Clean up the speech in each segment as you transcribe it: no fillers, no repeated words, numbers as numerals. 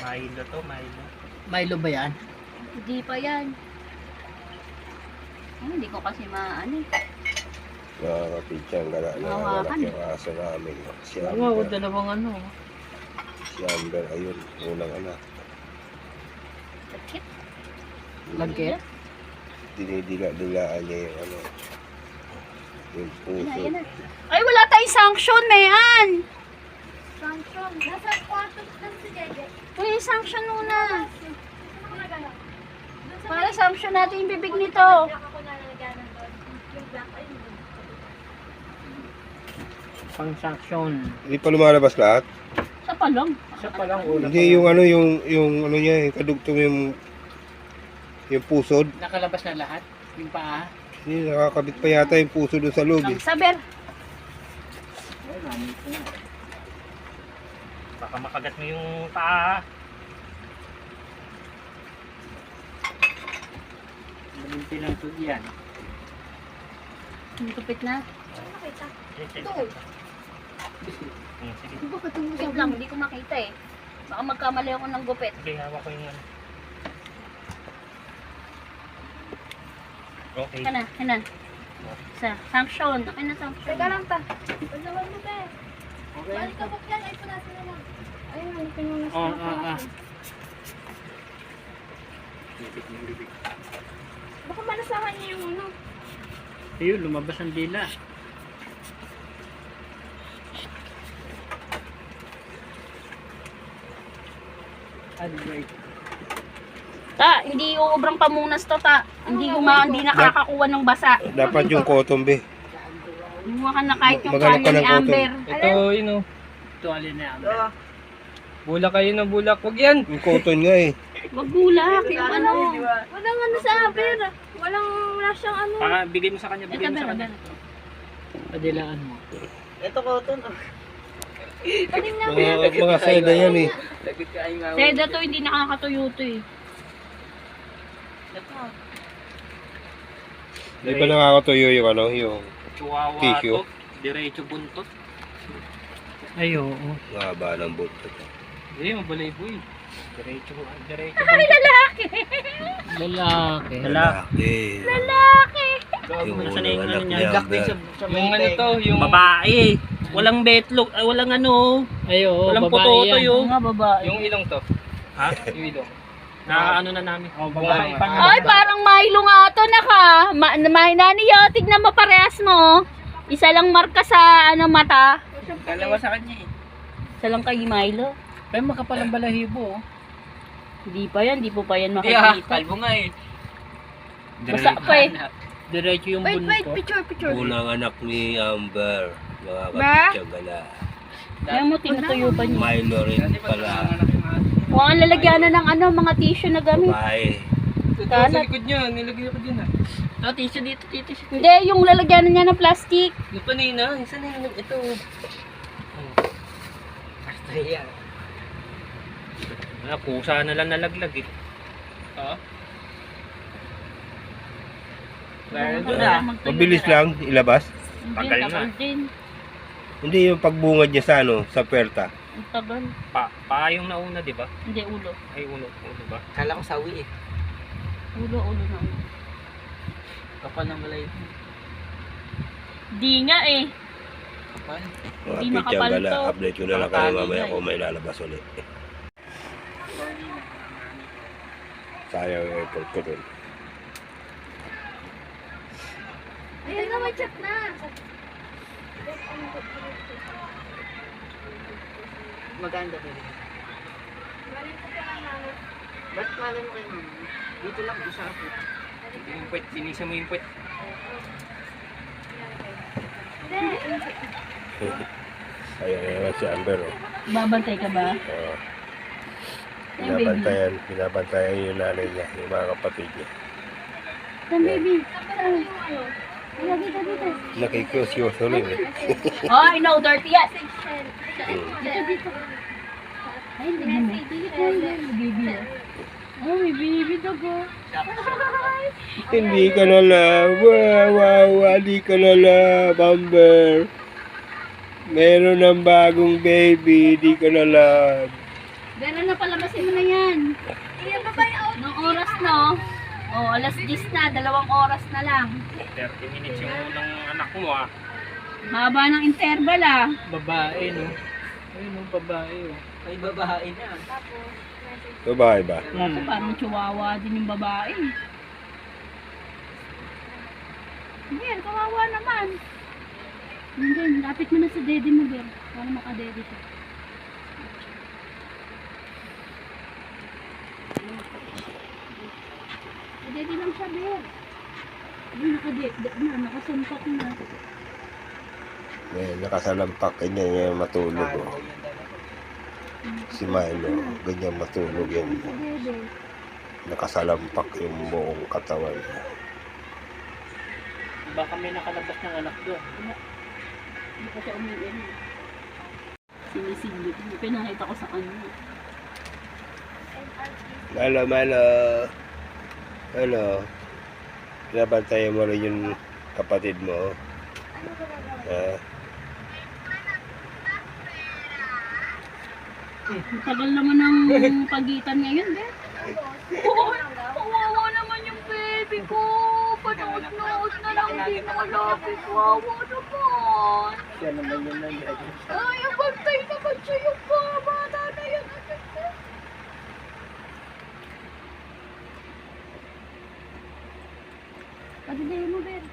Milo to, Milo. Milo ba yan? Hindi pa yan. Hindi ko kasi maano eh. Nakakapitsang gala na Hawakan. anak yung aso namin. Si Oo, Amber. dalawang ano. Si Amber, ayun, unang anak. Sakit. Lagkit? Dinidila-dilaan niya yung ano. Yung puso. Ayan na. Ay, wala tayong sanction, Mayan! Sanction. Nasa kwarto lang si Jeje. Uy, sanction muna. Ano ka gano'n? Para sanction natin yung bibig nito. Ako na nalagyan ng doon. Yung black ay yung Pang sanction. Hindi pa lumalabas lahat? Sa palong. Isa pa lang una. Hindi, yung ano, yung ano niya, yung kadugtong yung pusod. Nakalabas na lahat. Yung paa. Hindi, nakakabit pa yata yung puso doon sa loob eh. Ang saber. Baka makagat mo yung paa. Malinti lang ito yan. Ang tupit na. nakita. Ito. Sige. Hindi ko patungo Wait lang, hindi ko makita eh. Baka magkamali ako ng gupit. Sige, hawak ko yung ano. Okay. Kana, kana. Sa sanction. Okay na sanction. Teka lang ta. Paglawan mo te. Balik ka pa yan. Ay, punasin na lang. Ayun, ano pinunas Oo, na oo, oo. Baka malasahan niya yung ano. Ayun, lumabas ang dila. Right. Ta, hindi uobrang pamunas to ta. Hindi nakakakuha ng basa. Dapat yung cotton be. Kumuha ka na kahit yung Maghanap ka kanya ni ng cotton. Amber. Ito, yun o. Ito alin na yan. Bulak kayo ng bulak. Huwag yan. Yung cotton nga eh. Wag gulak. Yung ano. Walang ano sa Amber. Wala siyang ano. Bigay mo sa kanya, Ito, bigay mo sa Amber, kanya. Amber. Padilaan mo. Tanim na Mga seda yan eh. Seda to, hindi nakakatuyo to eh. Di ba nakakatuyo yung ano, yung Chihuahua Tissue. to. Diretso buntot. Ay, oo. mahaba ng buntot. Hindi, mabalay po eh. Diretso. Ay, lalaki! Lalaki. Lalaki. Gago Yung mo na sa unang ano anak niya. ni Gak din Amber. sa yung ano to, yung Babae. Walang betlog. Walang ano. Ay, oo. Walang Babae puto-to yan. yun. Mga babae. yung ilong to. Ha? Yung ilong. Na ano na namin. Oh, babae. Ay, parang Milo nga to naka. Nani, tignan mo parehas mo. Isa lang marka sa ano mata. Dalawa sa kanya eh. Isa lang kay Milo. Pero makapal ang balahibo. Oh. Hindi pa yan, di po pa yan Hindi ah, makikita. kalbo nga eh. Basa pa eh. Diretso yung Wait, buntot. picture. Unang anak ni Amber. Mga Ba? kapitsagala. Kaya mo tinutuyo pa niya. Milo rin pala. Huwag ang lalagyanan ng ano, mga tissue na gamit. Babae. Ito sa likod niya, nilagay ko dyan ah. Ah, tissue dito, tissue. Hindi, yung lalagyanan niya ng plastic. Yung panina, isa na yun. Ito. Basta yan. Pusa na lang nalaglag eh. Ha? Dahil doon ah. Mabilis lang ilabas. Hindi, Tagal na. tagal din. Hindi yung pagbungad niya sa ano, sa perta. Ang tagal. Pa yung nauna, di ba? Hindi, ulo. Ay, ulo ba? Kala ko sawi eh. Ulo na ulo. Kapal ng balay. Di nga eh. Kapal. Mga Hindi makapal kapitsagala, to. update ko na lang kayo Nakatali mamaya na kung may lalabas ulit. Sayang yung effort ko dun. Ayun na, may chat na. Maganda pa rin. Ba't malay mo kayo mama? Dito lang, isa ako. Yung puwet, sinisa mo yung puwet. Sayang yung si Amber. Oh. Babantay ka ba? Oo. Ay, baby. Binabantayan yung nanay niya, yung mga kapatid niya. Saan, baby? Saan? Ay, dito, dito. Nakikiyos-yos ulit eh. Oh, I know, dirty yan. Hmm. Dito, dito. Ay, hindi mo. Ay, baby. Oh, may baby dog oh. Hindi ka na love. Wow, hindi ka na love, Amber. Meron ng bagong baby, hindi ka na love. Pero na palabasin mo na yan. Iya, babay out. Nung oras, no? Oh, alas 10 na, 2 oras na lang. 30 minutes yung unang anak mo ah. Haba ng interval, ah. Babae, no? Ayun, no, babae, oh. Ay, babae na. Babae ba? Kasi parang chihuahua din yung babae. Ber, kawawa naman. Hindi, lapit mo na sa daddy mo, Ber. Para makadede siya. Daddy lang siya, Ber. Hindi, nakadede na, nakasuntok na. Nakasalampak, ganyan yung matulog. Oh. Si Milo, ganyan matulog yan. Sa dede. Nakasalampak yung buong katawan. Baka may nakalabas ng anak doon. Hindi ko siya umiin. Sinisiglit. Pinakita ko sa kanya. Malo, Malo. Ano? Pinabantayan mo rin yung kapatid mo. Ha? Ang tagal naman ng pagitan ngayon, Beth. Oo, kawawa naman yung baby ko. Panood-nood na lang din malapit. Kawawa naman. Siya naman yun na yan. Ay, abantay naman siya yung bata na yan. Padilayin mo, Beth.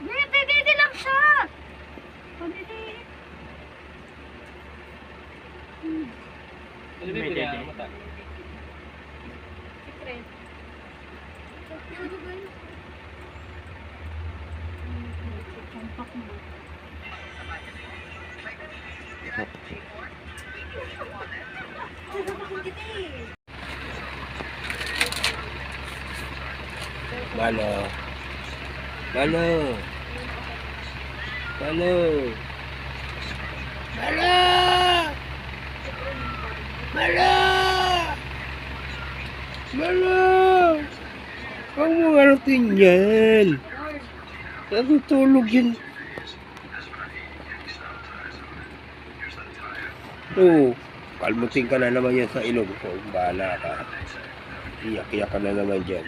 Beth, dede lang siya. Padilayin. Ano ba yung kuya? Mata? Secret. Champak mo. Malo. Malo. Malo. Malo. Malo. Malo. Huwag mo ngarating yan. Natutulog yan. Oo. Kalmutin ka na naman yan sa ilong ko. Bahala ka. Iyak-iyak ka na naman dyan.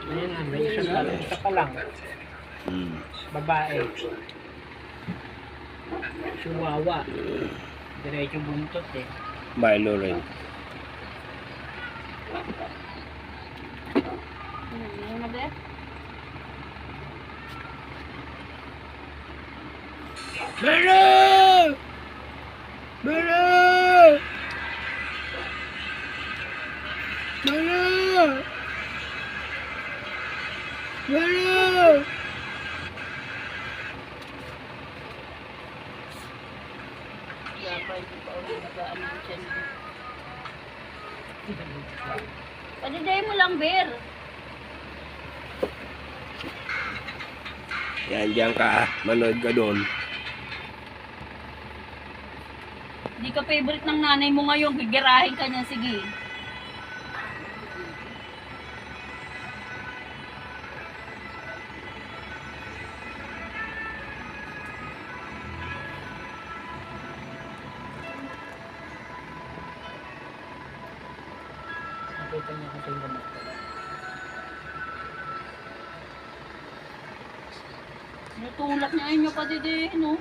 Ayun na, may isa pa lang. Hmm. Babae. Chihuahua. Diretso buntot eh. Milo rin. Ano na, Beth? Milo! Milo! Milo! Milo! Padilayin mo lang, Ber. Yan, diyan ka. Manood ka doon. Hindi ka favorite ng nanay mo ngayon. Gigirahin ka niya. Sige. Nakita niya kasi yung anak. Natulak niya inyo padilayin, no?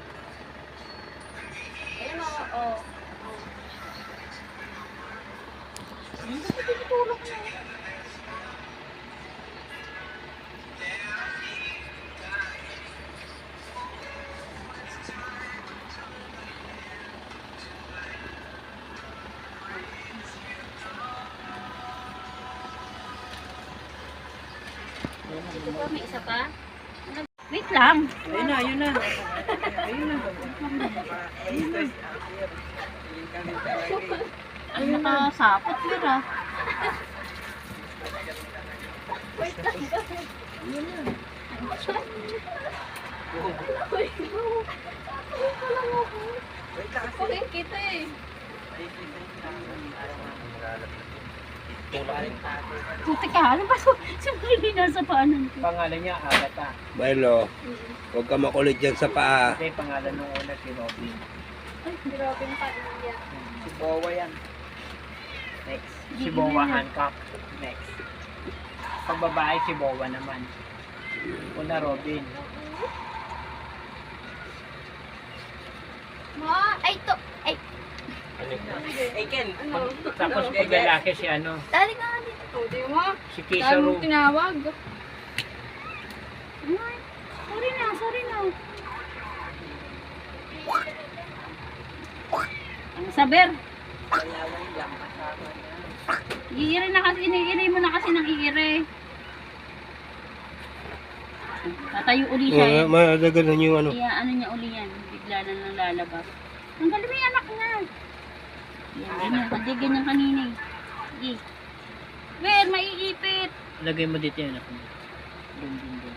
Ayun o. Natulak niya. Ito pa, may isa pa? Wait lang. Ayun na, ayun na. Ayun na. Ay, nakasapot yun, ah. Okay, kita eh. Puti ka, ano ba? Sumali na sa paanan ko. Pangalan niya, Agatha. Milo, huwag ka makulit dyan sa paa. Kasi pangalan nung una si Robin. Ay, grabe yung pamilya. Si Bowa yan. Next. Si Bowa Hancock. Next. Pag babae, si Bowa naman. Una Robin. Ma, ay to. Ay, Hey Ken. ano? Tapos pag lalaki si ano, Dali ka nga dito. O, di mo. si Dahil Kisaru. mo tinawag. Ay, sorry na, sorry na. Ang saber. Iire na kasi, iniire mo na kasi ng iire. Tatayo uli siya eh. Madaganan yung ano. Kaya ano niya uli yan, bigla na nang lalabas. Ang galing mo yung anak na. Yan, ganyan, hindi ganyan kanina eh. Sige. Ber, maiipit. Lagay mo dito yan ako. Dun, dun, dun.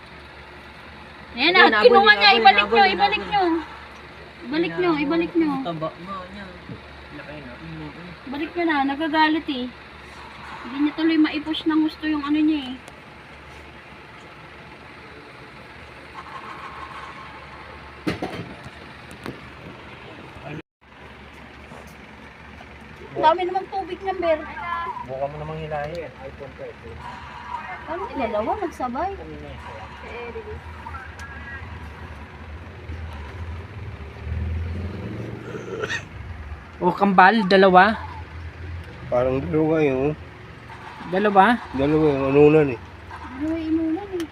Yan na, kinuha niya, ibalik nyo, ibalik nyo. Ibalik nyo, ibalik nyo. Taba mo niya. Laki na. Balik nyo na, nagagalit eh. Hindi niya tuloy maipush ng gusto yung ano niya eh. Ang dami namang tubig ng Ber. Buka mo namang hilahin. iPhone 13. Ano dalawa, nagsabay. O kambal, dalawa. Parang dalawa yun. Dalawa? Dalawa yung anunan eh. Dalawa inulan eh.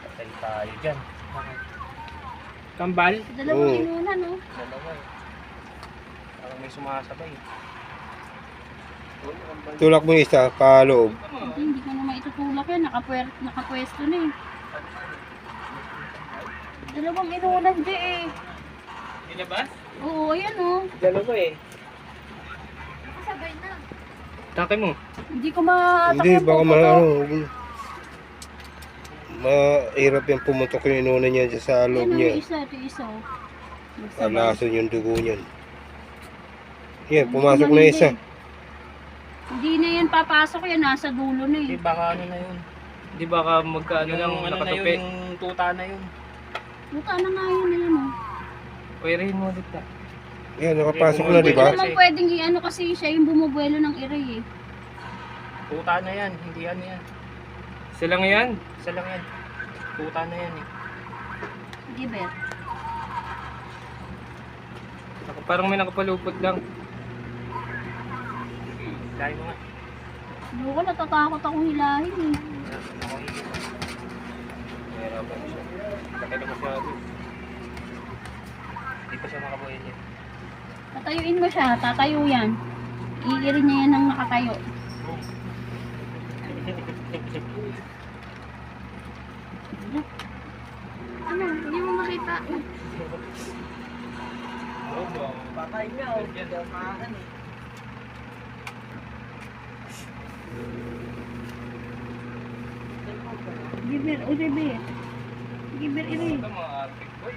Patay tayo dyan. Kambal? Dalawang Oo. inulan oh. Dalawa eh. Parang may sumasabay. Tulak mo yung isa, kaloob. Hindi ko naman itutulak yan, nakapwesto na eh. Dalawang inulan di eh. Ilabas? Oo, ayan oh. Dalawa eh. Kasabay na. Takay mo. Hindi ko matakot. Hindi, baka mahirap yung pumutok yung inunan niya dyan sa loob Yan niya. ang isa, ito isa oh. Nagsabay. Alason yung dugo niyan. Yan, pumasok na isa. Hindi na yan papasok yan, nasa dulo na Di eh. baka ano na yun. Di baka magkaano lang Yung ano na yun, nakatupi. yung tuta na yun. Buka na nga yun, ayan oh. Pwerahin mo dito. Yan, nakapasok na, di Hindi ba? naman pwedeng i-ano kasi siya yung bumubuelo ng iray eh. Tuta na yan, hindi yan yan. Isa lang yan. Isa lang yan. Tuta na yan eh. Sige, Ber. Parang may nakapalupot lang. Dahil mo nga. Hindi ko natatakot akong hilahin eh. Mahirapan siya. Takay na masyado. Hindi pa siya makabuhay niya. Tatayuin mo siya, tatayo yan. Iirin niya yan ng nakatayo. Ano, hindi mo makita. Patay nga o. Giber, o giber. Giber, iri. Ito mga arctic boy.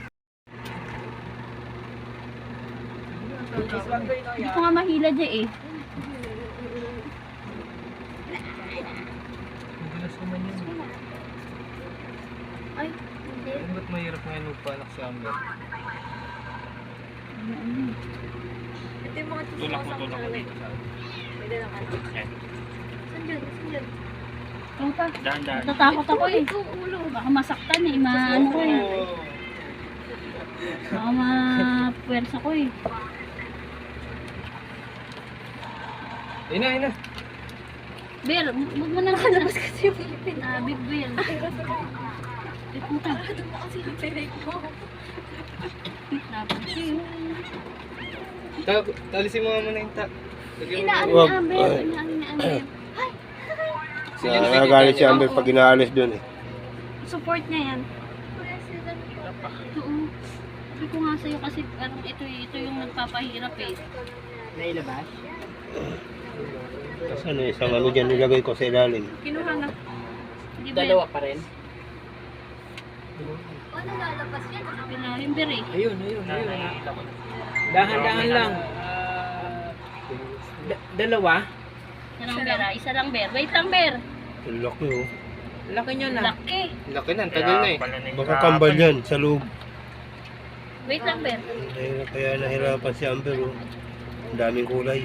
Hindi ko nga mahila dyan eh. Madalas naman yun. Ay, hindi. Ba't mahirap ngayon magpanak si Amber? Ito yung mga Tulak mo dito sa Pwede lang ano. yan. Saan dyan? Saan dyan? Ito pa. Dahan-dahan. Natatakot ako eh. Ito, ulo. Baka masaktan eh. Maano ko eh. Baka mapuwersa ko eh. Ina, ina. Ber, huwag mo na nakalabas kasi yung ipin. Big Ber. Puta. Doon mo kasi yung pinig mo. Dapat eh. Talisin mo muna yung tak. Inaan Wag. ni Amber. Inaan ni Amber. Nagagalit si Amber pag inaalis dun eh. Support niya yan. President ko. Oo. Sabi ko nga sa'yo kasi parang ito yung nagpapahirap eh. Nailabas? Tapos ano, isang ano dyan nilagay ko sa ilalim. Kinuha na. Hindi ba Dalawa pa rin? Ano lalabas yan? Pilarin Ber eh. Ayun. Dahan-dahan lang. Dalawa? Isa lang, Ber. Isa lang, Ber. Wait lang, Ber. Ang laki oh. Laki nyo na. Laki. Laki na, ang tagal na eh. Baka kambal yan sa loob. Wait lang, Ber. Kaya nahirapan si Amber oh. Ang daming kulay.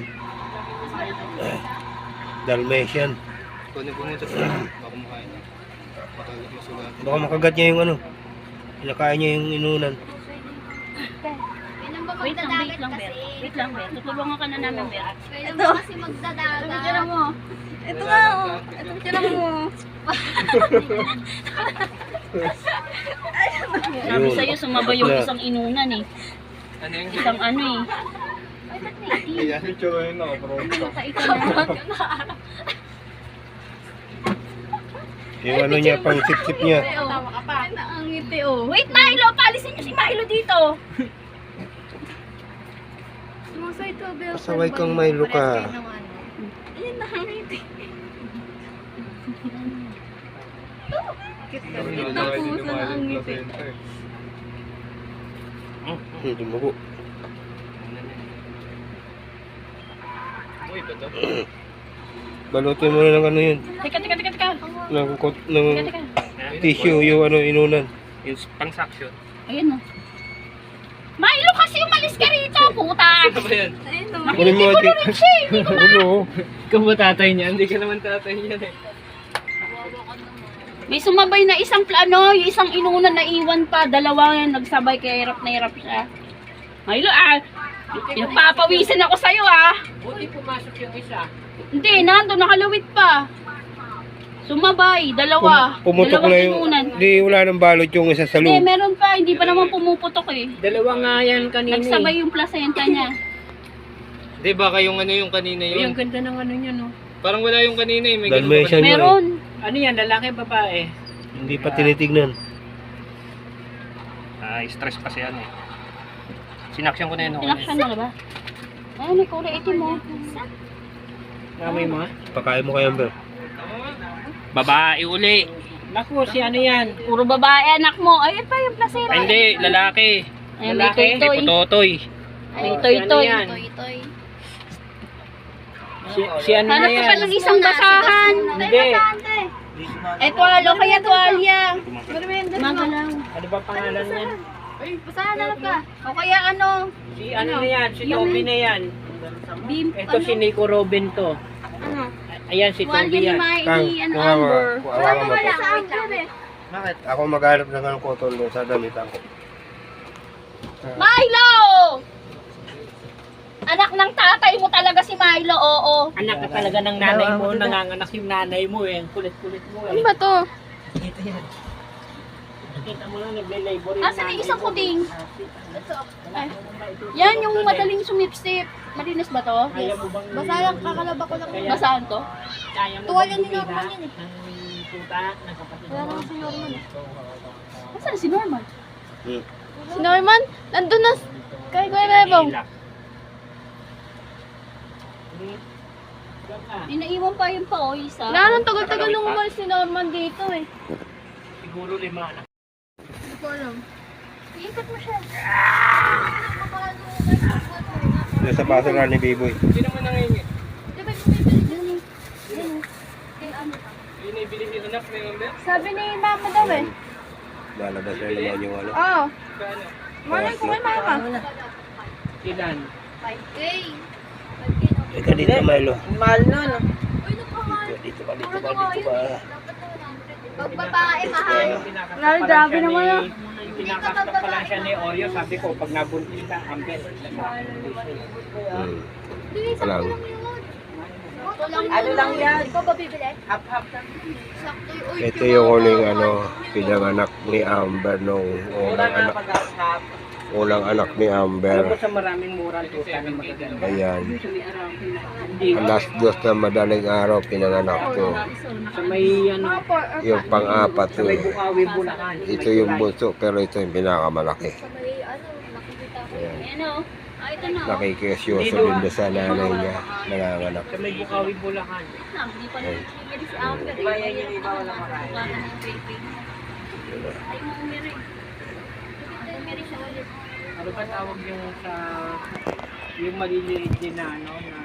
Dalmatian. Kunin ko muna ito sa baka makain na. Baka masugat. Baka makagat niya yung ano. Pinakain niya yung inunan. Kailan ba Wait lang, magdadagat Ber. kasi? Wait lang, Ber. Tutulungan ka na namin, Ber. Kailan ba kasi magdadagat? mo. Ito nga, oh. Ito picture mo. Sabi Ayun. sa'yo, sumabay yung isang inunan eh. Ano yung Isang ano eh. Ay, ba't naiiyak? Yan yung tsura yun ako, bro. Nakakaita na. Yung ano niya, pang sip-sip niya. Tama ka pa. Ang ngiti, oh. Wait, Milo! Palisin niyo si Milo dito! Sumusay to, Bel. Pasaway kang Milo ka. Ayun, nakangiti. Cute ka. Puso na ang ngiti. Dumugo. Uy, ba't ito? Balutin mo na ng ano yun. Teka. Ng Teka. tissue yung ano inunan. Yung pang suction. Ayun o. Milo kasi umalis ka rito, puta! Ano ba yan? Ayun, naman. Kunin mo ati. Ulo. Ikaw ba tatay niya? Hindi ka naman tatay niya eh. May sumabay na isang plano, yung isang inunan na iwan pa, dalawa yan nagsabay kaya hirap na hirap siya. Milo papawisin ako sa'yo Buti pumasok yung isa. Hindi, nandun, nakalawit pa. Sumabay, dalawa. Pumutok Dalawang na yung... inunan. Di wala nang balot yung isa sa Hindi, loob. meron pa, hindi pa naman pumuputok eh. Dalawa nga yan kanina. Nagsabay yung placenta niya. Di baka yung ano yung kanina Ay, yun. ang ganda ng ano niya, no? Parang wala yung kanina eh. May ganun ba Dalmatian kanina? yun. Meron. Ano yan, lalaki, babae? Hindi pa tinitignan. Stress kasi yan eh. Sinaksyon ko na yun. Inaksyon mo na ba? Ay, may kulay itim mo. Namay mo, ha? Pakain mo kay Amber. Babae uli. Naku, si ano yan? Puro babae anak mo. Ay, pa yung placenta. Ay hindi, lalaki. Ay, may Lalaki. toy-toy. Putotoy. May Oh, toy-toy. si ano yan? Toy-toy. Si ano na Hanap ka yan? pa ng isang basahan. Hindi. Eh, tuwalo kaya tuwalya. Magalaw. Ano ba pangalan niyan? Ay, basahan na lang ka. O kaya ano? Si ano na yan? Si Toby na yan. Bim, Ito si Nico Robin to. Ano? Ayan si Tuwalya Toby ni yan. ano, Amber. Kuha mo to. Sa Amber eh. Bakit? Ako maghanap ng anong cotton doon sa damitan ko. Milo! Anak ng tatay mo talaga si Milo, oo. Anak ka talaga ng nanay mo. Nanganganak yung nanay mo eh. Ang kulit-kulit mo eh. Ano ba to? Ito yan. Kita mo lang, nagle-labor yung Asan yung nanay isang mo. kuting? Ay, yan yung madaling sumipsip. Malinis ba to? Kaya mo bang... Basa lang, kakalaba ko lang. Kaya- Basahan to? Kaya mo Tuwalya bang ni Norman bumila yun eh. ng tuta ng kapatid Wala mo? naman si Norman eh. Asan si Norman? Si Norman? Nandun na kay Kuya Bebong. Manila. Diyan ka. Inaiwan pa yung pa, o isa. Anong tagal-tagal nung umalis si Norman dito eh. Siguro 5 na. Hindi ko alam. Iikot mo siya. Nasa baso na ni Biboy. Hindi naman nangingi. Di ba bumibili dyan eh? Yun ay bilhin yung anak ni Amber. Sabi ni Mama daw eh. Lalabas na naman yung ano. Oo. Kano? Malay ko kay Mama. Ilan? 5K. Ika dito, Milo. Mahal nun. Uy, nakamahal. Dito ka, dito ka, dito ka. Pag babae, mahal. Lalo, grabe naman ah. Pinakastak pa lang siya ni Oreo. Sabi ko, pag nabuntis ka, Amber. Hindi, sakto Walang. lang yun. Ano lang yan? Ikaw ba bibili? Hap-hap. Sakto yun. Uy, Ito yung huling ano, pinanganak ni Amber nung Mura unang na anak. pag-hap. Unang anak ni Alam mo Amber. sa maraming mura tuta na magaganda. Ayan. Hindi. Alas 2 na madaling araw pinanganak to. Sa may ano, Yung pang-apat sa may to. Bukawi, Bulacan. Ito yung bunso pero ito yung pinakamalaki. may ano, nakikita ko. Ayan. Ayan o. Ah, ito na. Nakikisyoso din doon sa nanay niya. Nanganganak. Sa may Bukawi, Bulacan. Hindi pa naman bumili si Amber. Diba yan yung iba wala marami? Wala na yung baby. Ay, mo umiri. Umiri siya ulit. Ano ba tawag yung sa yung maliliit din na ano na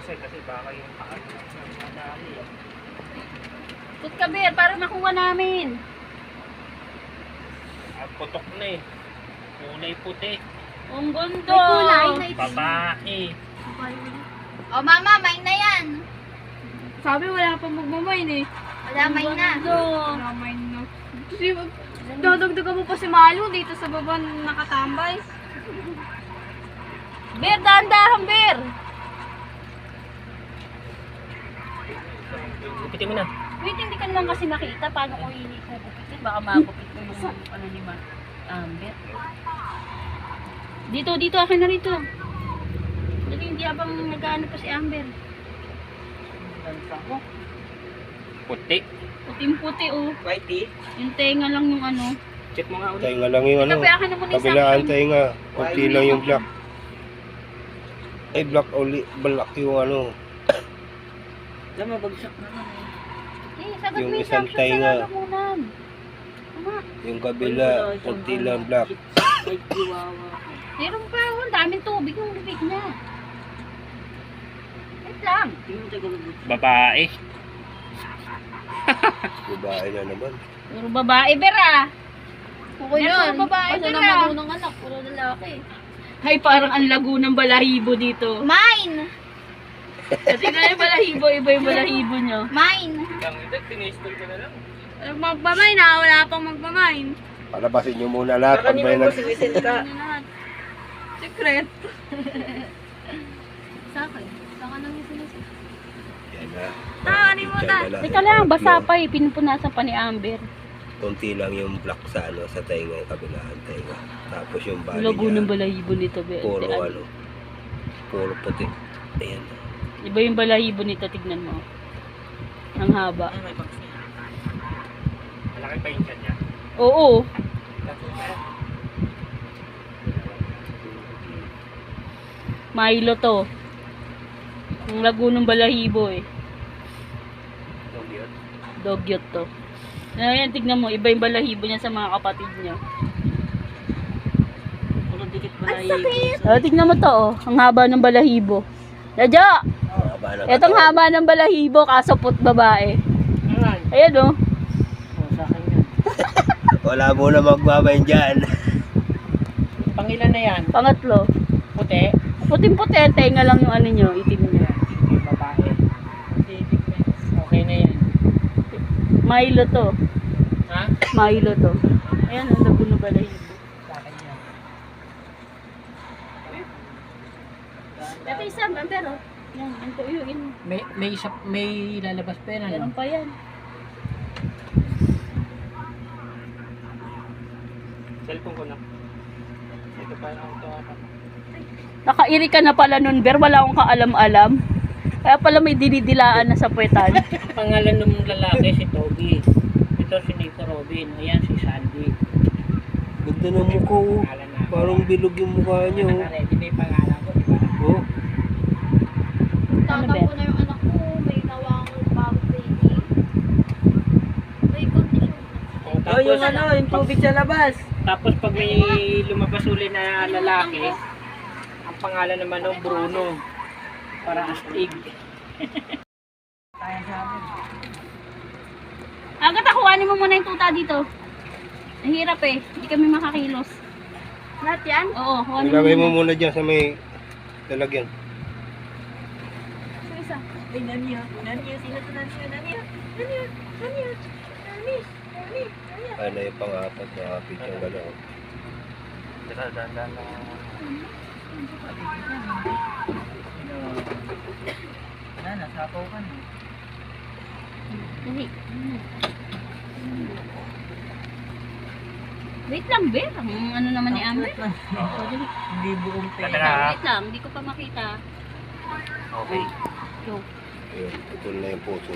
eh, kasi baka yung kaan na madali eh. Tut ka, Ber, para makuha namin. Ang putok na eh. Kulay puti. Ang ganda. May kulay na ito. Babae. Oh, mama, may na yan. Sabi wala pang magmamain eh. Wala, may na. Wala main na. Kasi dadagdagan mo pa si Malu dito sa baba nakatambay. Ber, dahan-dahan, Ber. Gupitin mo na. Wait, hindi ka lang kasi nakita paano ko ikukupitin. Baka makupit mo yung ano ni Amber. Dito, akin na rito. Dali, hindi abang nag-ano pa si Amber. Ganda ko. Puti. Puting-puti oh. Whitey. Yung tenga lang yung ano. Check mo nga ulit. Tainga lang yung ano. Ikaw, akin na muna yung Kabilaan sakto. tainga. Kunti lang yung black. Ay, black black yung ano. Alam, mabagsak naman eh. Eh, sagot Yung mo yung isang sakto tenga. sa lalamunan. Tama. Yung kabila, kunti lang black. Ay, chihuahua. Meron pa, oh, ang daming tubig yung bibig niya. Wait lang. Tingnan mo tagalabot. Babae. Babae na naman. Puro babae, Bera. Ako Meron yun. pa babae, Kasi Bera. naman unang anak, puro lalaki. Ay, parang ang lago ng balahibo dito. Mine! Kasi nga yung balahibo, iba yung balahibo nyo. Mine! Ang ito, tinistol ko na lang. Magpamain na, wala pang magpamain. Palabasin nyo muna lahat. Pag may Kanina mo sinisin ka. Secret. Sa akin. Sa akin nang isinisip. Yan na. Ano mo na? Yan na. Teka lang, basa pa eh. Pinupunasan pa ni Amber. Kunti lang yung black sa ano, sa tainga, yung kabilaan tainga. Tapos yung body Lago ng niya, balahibo nito. puro ano, puro puti. Ayan. Iba yung balahibo nito, tignan mo. Ang haba. Ay, may vaccine. Malaki pa yung tiyan niya. Oo. Milo to. Ang lago ng balahibo eh. Dogyot to. Ayan, tignan mo. Iba yung balahibo niya sa mga kapatid niya. Puro dikit balahibo. Tignan mo to oh. Ang haba ng balahibo. Dadyo! Mahaba ng Itong katawan. haba ng balahibo, kaso put babae. Ayan. Ayan oh. Oh, sa akin yan. Wala muna magbabayin dyan. Pangilan na yan. Pangatlo. Puti. Puting-puti, tenga lang yung ano nyo, itim nyo. Yung babae. Okay na yan. Milo to. Ha? Milo to. Ayan, ang lago ng balahibo. Sa akin yan. Ito isa, pero. Yan, ito yun. May lalabas pa yan, ano? Meron pa yan. Cellphone ko na. Ito pa ang ito. Nakairi ka na pala nun, Ber. Wala akong kaalam-alam. Kaya pala may dinidilaan na sa puwetan. Pangalan ng lalaki si Toby. Ito si Nico Robin. Ayan si Sandy. Ganda ng mukha oh. Pangalan na. Parang bilog yung mukha niyo. Oh. Ready may pangalan ko, di ba? Oh. Tatakbo Bet? na yung anak ko. May nawang bagong baby. May condition. Oh, yung ano, yung tubig sa labas. Tapos pag may lumabas uli na lalaki, ang pangalan naman ng Bruno. Para astig. Kaya sa amin. Agad kuhanin mo muna yung tuta dito. Nahirap eh. Hindi kami makakilos. Lahat yan? Oo, kuhanin mo Ilagay mo muna. muna dyan sa may lalagyan. Sa isa. Ay, naniya. Naniya. Sino to naniya? Naniya. Naniya. Naniya. Naniya. Naniya. Ano yung pang-apat na kapit yung gano'n. Dahan-dahan lang. Wala, nasapaw ka na. Dali. Wait lang, Ber. Ang ano naman ni Amber. Oh, dali. Hindi buong pera. Teka. Wait lang, hindi ko pa makita. Okay. Go. Ayun, putol na yung puso.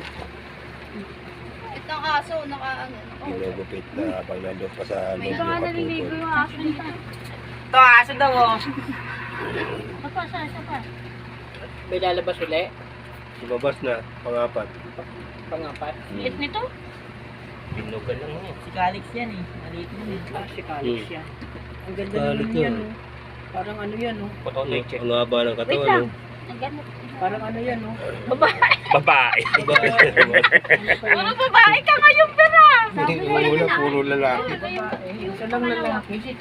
Itong aso, naka ano. Ginugupit na habang nandun pa sa loob May yung baka naliligo kaputol. yung aso nito. Ito, aso daw oh. Apa, sa pa. May lalabas uli. Lumabas na, pang-apat. Pangapat. Liit nito? Pinugan lang niya. Si Calix yan eh. Maliit mo eh. Ah, si Calix yan. Ang ganda Calix naman yan yan. oh. Parang ano yan oh. Photo check. Ang haba ng Wait katawan. lang. oh. Nagano. Parang ano yan, no? Babae. Babae. Mga babae ka ngayon, pero. Una, puro lalaki. Babae. Isa lang lalaki. Si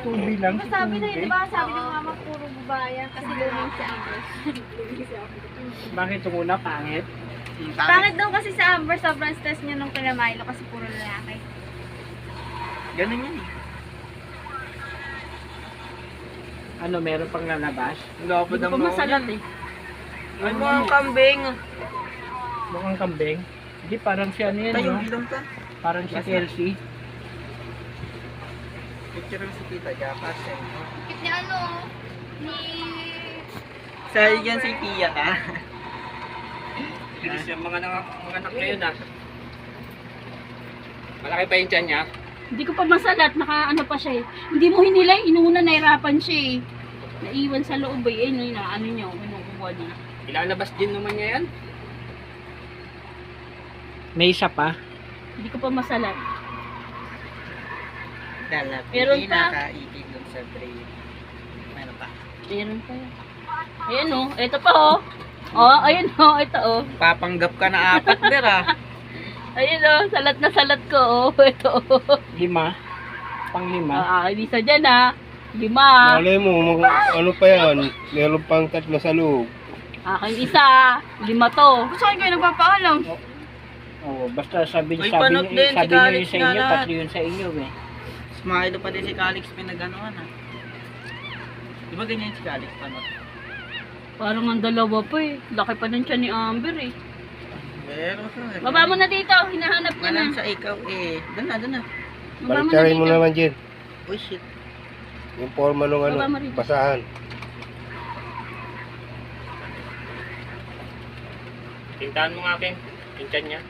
Tubi lang. Si Sabi na yun, Tubi. di ba? Sabi ng mama, puro babae yan. Kasi luming si Amber. Bakit itong una pangit? Pangit daw kasi sa Amber, sobrang stress niya nung kila Milo kasi puro lalaki. Ganun yan eh. Ano, meron pang lalabas? Lapad Hindi ko pa masalat eh. Ay, mga kambing. Mukhang kambing. Hindi, parang si ano yan, no? ilong ka. Parang si Kelsey. Picture mo si Tita Japa. Kit ni ano, ni... Sa yan si Pia ka. Bilis yung mga anak ngayon ah. Malaki pa yung tiyan niya. Hindi ko pa masalat, naka ano pa siya eh. Hindi mo hinilay, inuuna nahirapan siya eh. Naiwan sa loob eh, ayun na ano niya, kinukuha niya. Ilalabas din naman niya yan. May isa pa. Hindi ko pa masalat. Dalap. Meron pa. Nakaigig dun sa brain. Meron pa. Meron pa. Ayan oh, ito pa oh. Oh, ayun oh, ito oh. Papanggap ka na 4 ber ah. Ayun oh, salat na salat ko oh. Ito oh. 5. Pang-5. Isa dyan ah. 5. Malay mo, ano pa yan? Meron pang 3 sa loob. Akin isa. 5 to. Saan kayo nagpapaalam? Oo, basta sabi Uy, niyo panot din, si sabi niyo Calix yun sa nga inyo, lahat. 3 yun sa inyo eh. Smile pa din si Calix pinaganoan ah. Di ba ganyan si Calix panot? Parang ang dalawa pa eh. Laki pa ng tiyan ni Amber eh. Meron sa. Baba mo na dito. Hinahanap niya na. Malam sa ikaw eh. Doon na, doon na. Baba mo na Baliktarin mo dito. naman, Jen. Uy shit. Yung forma nung Baba mo rito. basahan. Tintahan mo nga akin. Yung tiyan niya.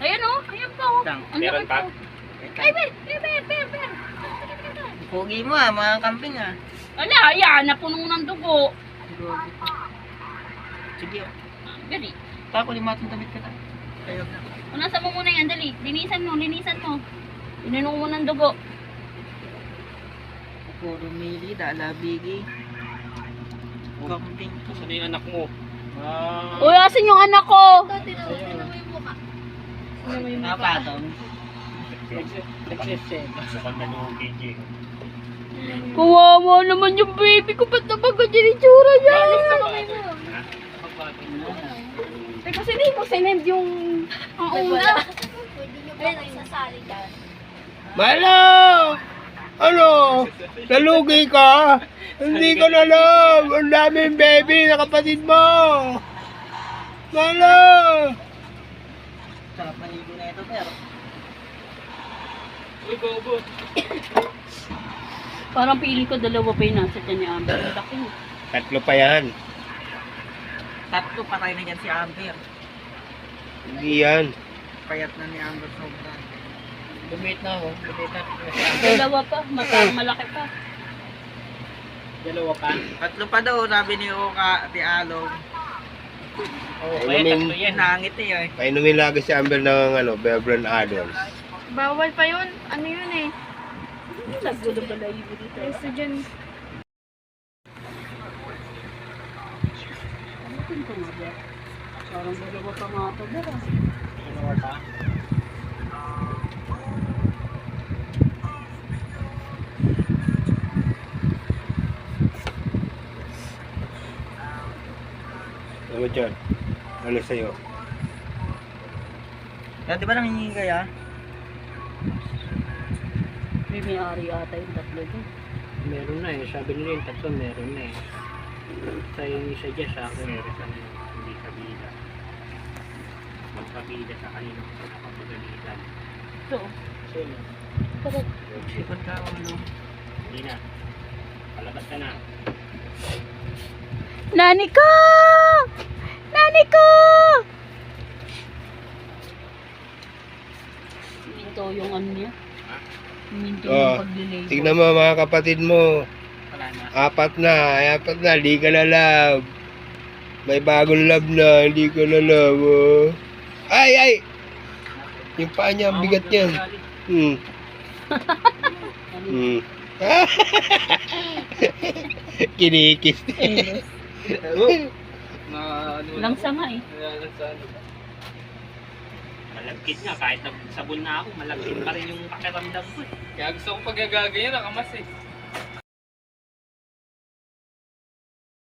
Ayan oh. Ayan pa oh. Tang. Ang Meron laki pa? pa. Ay, ber. Pogi mo ah, mga camping ah. Ala, ayan. Napuno ng dugo. Sige oh. Dali. Tako limatong damit ka na. Ayog na. Unasan mo muna yan. Dali. Linisan mo. Inanong mo ng dugo. Puro mili, dalabigi. Camping. Saan yung anak mo? Uy, asan yung anak ko? Ito, tinan mo yung mukha. Napatong. Kawawa naman yung baby ko. Ba't naman ganyan yung tsura niya? Eh, kasi di mo sinend yung... Ang una. Pwede nyo ba nagsasali dyan? Malo! Ano? Nalugi ka? Hindi ko na alam. Ang daming baby na kapatid mo. Malo! Sarap maligo na ito pero. Uy, bobo. Parang piling ko dalawa pa yung nasa tiyan ni Amber. Ang laki. 3 pa yan. 3 patay na dyan si Amber. Hindi yan. Payat na ni Amber sobra. Lumit na ako. Lumit na. Dalawa pa. Malaki pa. Dalawa pa. 3 pa daw, sabi ni Oka, ni Along. Oo, Ay, kaya namin- 3 yan. Nangit niya eh. Painumin lagi si Amber ng Beverly Adams. Bawal pa yun. Ano yun eh? Naggulo pala yung dito. Isa dyan. Ano ko nga ba? Parang dalawa pa nga ito. Dalawa pa. Ano dyan? Ano sa'yo? Di ba nangingi kaya? May ari ata yung 3 dyan. Meron na eh. Sabi nila yung 3 meron na eh. Sa yung isa dyan sa akin. Meron sa hindi kabila. Magpabila sa kanino sa nakapagalitan. Ito. Sino? Correct. Sipon ka ulo. Hindi na. Palabas ka na. Nani ko! Nani ko! Minto yung ano niya. Minto Oh, yung paglilay. Tignan mo mga kapatid mo. Wala na. 4 na, hindi ka na love. May bagong love na, hindi ka na love. Oh. Ay! Yung paa niya, ang bigat niyan. Kinikis. Langsa nga eh. Malagkit nga, kahit nagsabon na ako, malagkit pa rin yung pakiramdam ko. Kaya gusto kong pagagaganyan, nakamas eh.